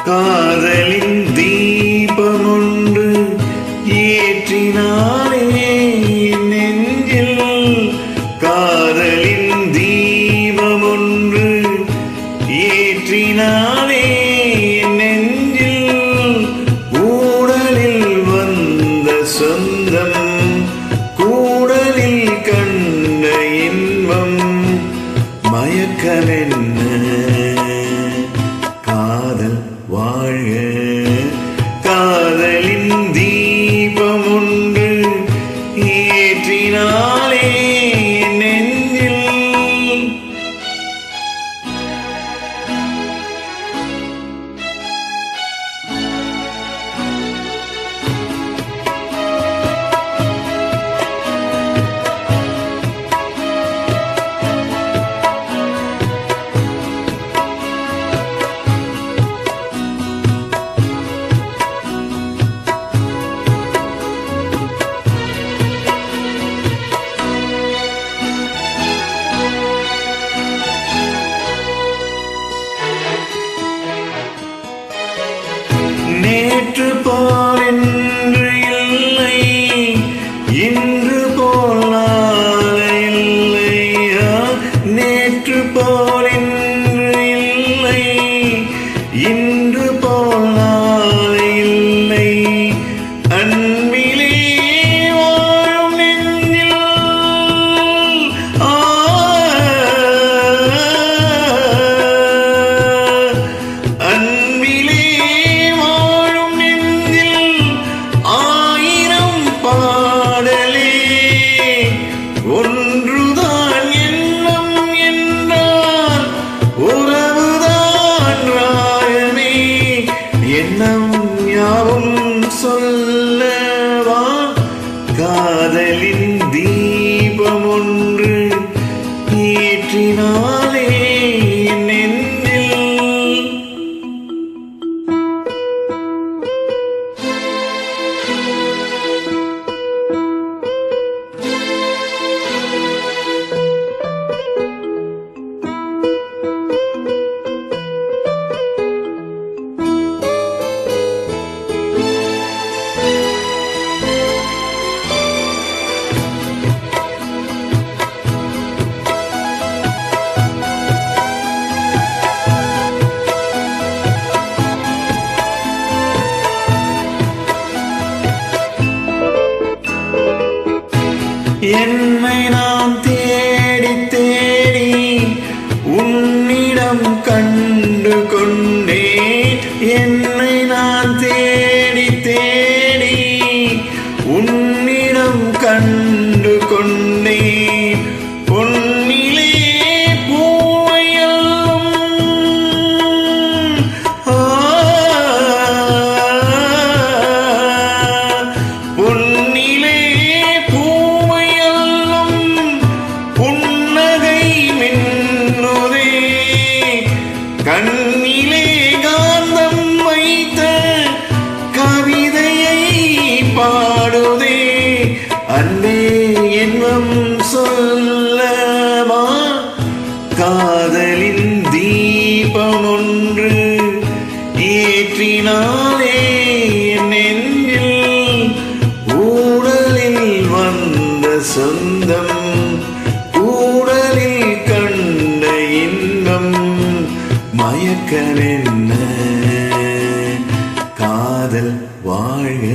காதலின் தீபமொன்று ஏற்றினாலே நெஞ்சில், காதலின் தீபமொன்று ஏற்றினாலே நெஞ்சில், ஊடலில் வந்த சொந்தம் கூடலில் கண்ட இன்பம் மயக்கமென்ன காதல் வாழ்க. காதலின் தீபம் ஒன்று ஏற்றினாலே நெஞ்சில். நேற்று போல் இன்று இல்லை, இன்று போல் நாளை இல்லை. நேற்று போல் இன்று இல்லை, இன்று போல் நாளை இல்லை. அன்பிலே வாழும் நெஞ்சில் அன்பிலே ஒன்றுதான் எண்ணம் என்றால் உறவுதான் ராயமே. எண்ணம் யாவும் சொல்லவா காதலின் தீபம் ஒன்று ஏற்றினாலே நெஞ்சில். என்னை நான் தேடி தேடி உன்னிடம் கண்டு கொண்டேன். என்னை நான் தேடி தேடி உன்னிடம் கண்டு கொண்டேன். பொன்னிலே பூவையல்லும் பொன்னிலே கண்ணிலே காந்தம் வைத்த கவிதையை பாடுதே. அன்பே இன்பம் சொல்லவா காதலின் தீபம் ஒன்று ஏற்றினாலே நெஞ்சில், ஊடலில் வந்த சொந்தம் கூடலில் கண்ட இன்பம் மயக்கமென்ன காதல் வாழ்க.